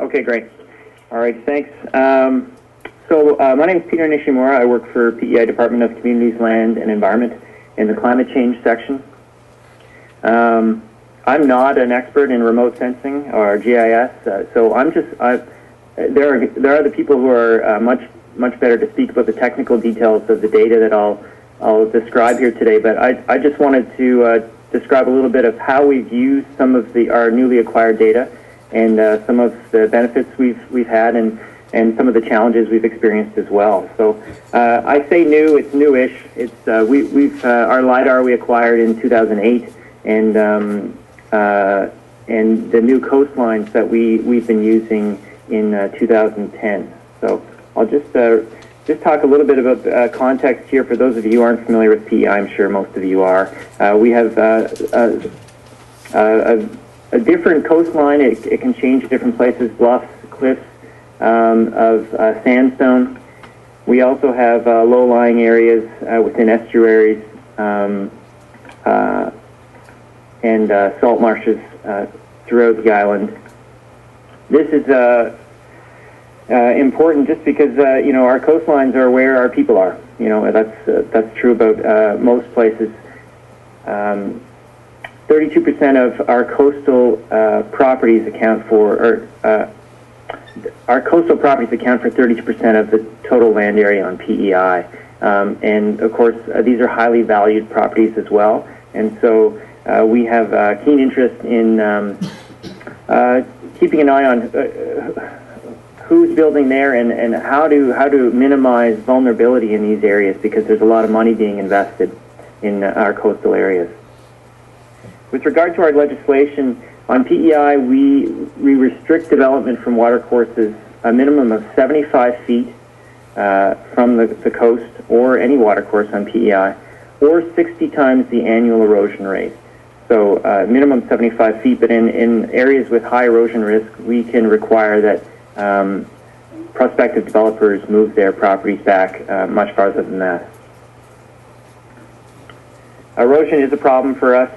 Okay, great. All right, thanks. My name is Peter Nishimura. I work for PEI Department of Communities, Land and Environment in the climate change section. I'm not an expert in remote sensing or GIS, so there are other people who are much better to speak about the technical details of the data that I'll describe here today. But I just wanted to describe a little bit of how we've used some of our newly acquired data and some of the benefits we've had and some of the challenges we've experienced as well. So I say new, it's newish. It's our LiDAR we acquired in 2008, and the new coastlines that we've been using in 2010. So I'll just talk a little bit about context here for those of you who aren't familiar with PEI. I'm sure most of you are. We have a different coastline. It can change at different places, bluffs, cliffs, of sandstone. We also have low-lying areas within estuaries and salt marshes throughout the island. This is important just because our coastlines are where our people are. That's true about most places. 32% of our coastal properties account for, our coastal properties account for 32% of the total land area on PEI. And of course, these are highly valued properties as well. And so we have a keen interest in keeping an eye on who's building there and how to minimize vulnerability in these areas, because there's a lot of money being invested in our coastal areas. With regard to our legislation, on PEI, we restrict development from watercourses a minimum of 75 feet from the coast or any watercourse on PEI, or 60 times the annual erosion rate. So minimum 75 feet, but in areas with high erosion risk, we can require that prospective developers move their properties back much farther than that. Erosion is a problem for us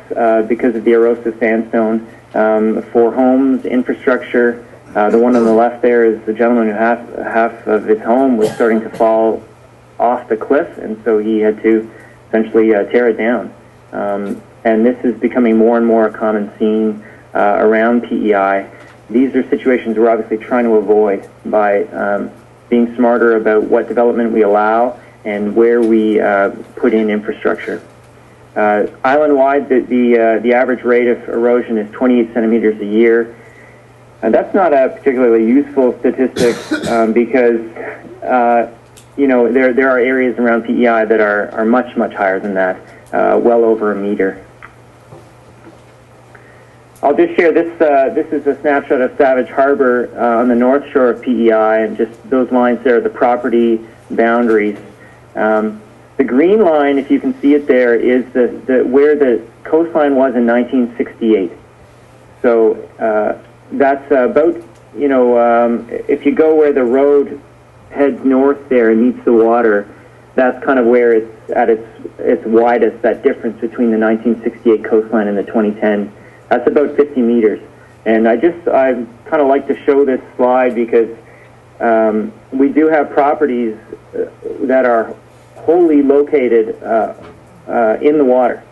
because of the erosive sandstone. For homes, infrastructure, the one on the left there is the gentleman who half of his home was starting to fall off the cliff, and so he had to essentially tear it down. And this is becoming more and more a common scene around PEI. These are situations we're obviously trying to avoid by being smarter about what development we allow and where we put in infrastructure. Island-wide, the average rate of erosion is 28 centimeters a year. And that's not a particularly useful statistic because there are areas around PEI that are much higher than that, well over a meter. I'll just share this. This is a snapshot of Savage Harbor on the north shore of PEI, and just those lines there are the property boundaries. The green line, if you can see it there, is where the coastline was in 1968. So that's about, if you go where the road heads north there and meets the water, that's kind of where it's at its widest, that difference between the 1968 coastline and the 2010. That's about 50 meters. And I kind of like to show this slide because we do have properties that are wholly located in the water.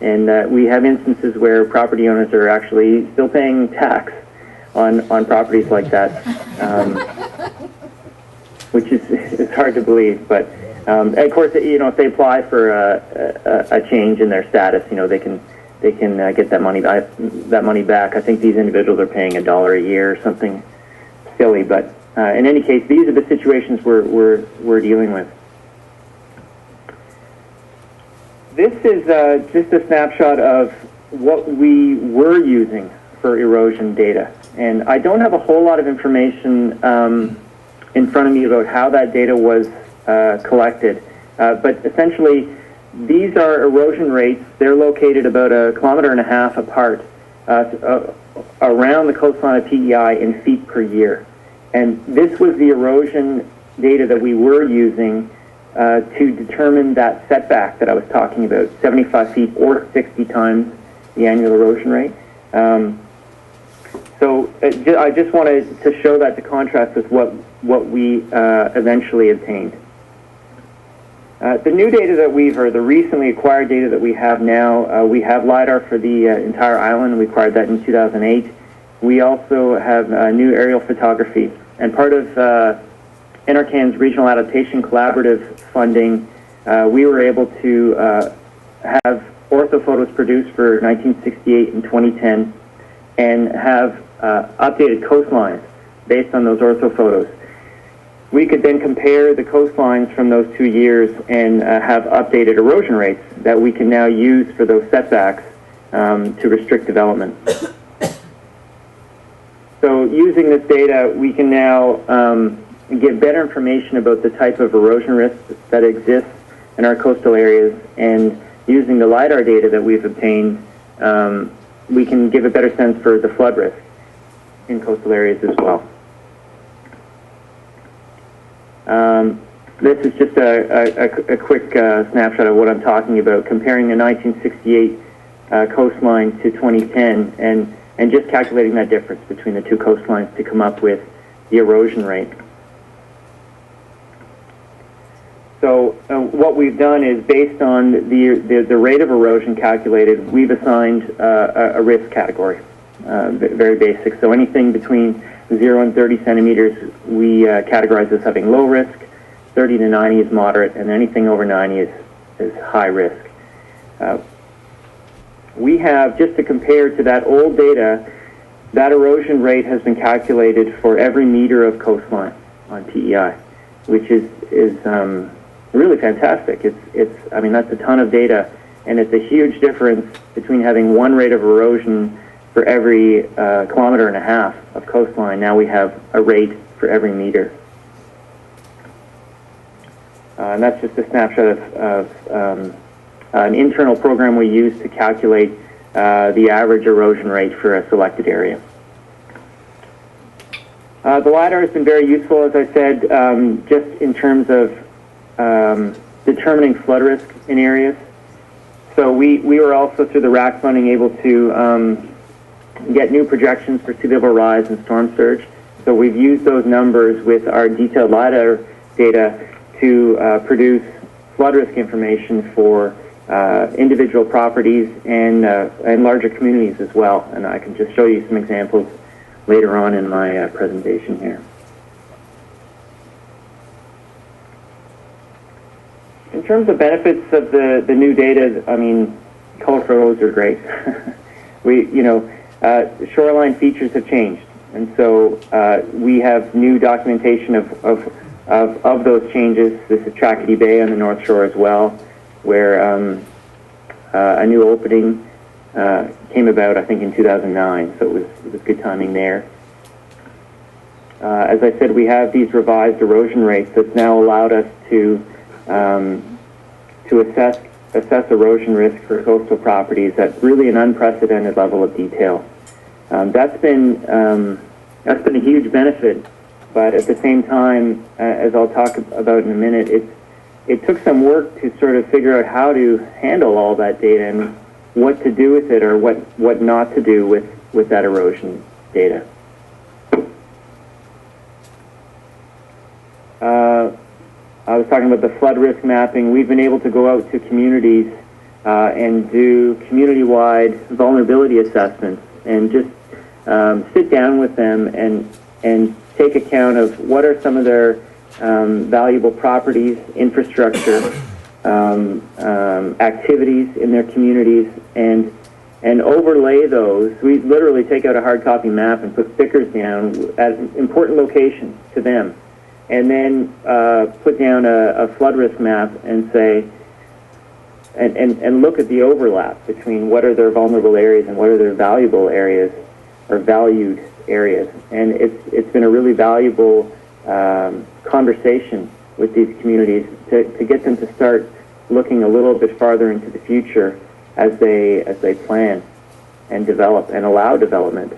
And we have instances where property owners are actually still paying tax on properties like that, which is hard to believe. But of course, if they apply for a change in their status, they can get that money back. I think these individuals are paying $1 a year or something silly. But in any case, these are the situations we're dealing with. This is just a snapshot of what we were using for erosion data. And I don't have a whole lot of information in front of me about how that data was collected. But essentially, these are erosion rates. They're located about 1.5 kilometers apart around the coastline of PEI in feet per year. And this was the erosion data that we were using to determine that setback that I was talking about, 75 feet or 60 times the annual erosion rate. So So I just wanted to show that to contrast with what we eventually obtained. The new data that or the recently acquired data that we have now, we have LiDAR for the entire island. We acquired that in 2008. We also have new aerial photography. And part of NRCan's Regional Adaptation Collaborative funding, we were able to have orthophotos produced for 1968 and 2010 and have updated coastlines based on those orthophotos. We could then compare the coastlines from those 2 years and have updated erosion rates that we can now use for those setbacks to restrict development. So using this data, we can now give better information about the type of erosion risk that exists in our coastal areas, and using the LiDAR data that we've obtained, we can give a better sense for the flood risk in coastal areas as well. This is just a quick snapshot of what I'm talking about, comparing the 1968 coastline to 2010 and just calculating that difference between the two coastlines to come up with the erosion rate. So what we've done is, based on the rate of erosion calculated, we've assigned a risk category, very basic. So anything between 0 and 30 centimeters, we categorize as having low risk, 30 to 90 is moderate, and anything over 90 is high risk. We have, just to compare to that old data, that erosion rate has been calculated for every meter of coastline on PEI, which is really fantastic. I mean, that's a ton of data, and it's a huge difference between having one rate of erosion for every kilometer and a half of coastline. Now we have a rate for every meter. And that's just a snapshot of an internal program we use to calculate the average erosion rate for a selected area. The LiDAR has been very useful, as I said, just in terms of determining flood risk in areas. So we were also, through the RAC funding, able to get new projections for sea level rise and storm surge. So we've used those numbers with our detailed LiDAR data to produce flood risk information for individual properties and larger communities as well. And I can just show you some examples later on in my presentation here. In terms of benefits of the new data, I mean, color photos are great. Shoreline features have changed, and so we have new documentation of those changes. This is Tracadie Bay on the North Shore as well, where a new opening came about, I think, in 2009, so it was good timing there. As I said, we have these revised erosion rates that's now allowed us to assess erosion risk for coastal properties at really an unprecedented level of detail. That's been a huge benefit, but at the same time, as I'll talk about in a minute, it took some work to sort of figure out how to handle all that data and what to do with it, or what not to do with that erosion data. I was talking about the flood risk mapping. We've been able to go out to communities and do community-wide vulnerability assessments and just sit down with them and take account of what are some of their valuable properties, infrastructure, activities in their communities, and overlay those. We literally take out a hard copy map and put stickers down at important locations to them, and then put down a flood risk map and say, and look at the overlap between what are their vulnerable areas and what are their valuable areas or valued areas. And it's been a really valuable conversation with these communities to get them to start looking a little bit farther into the future as they plan and develop and allow development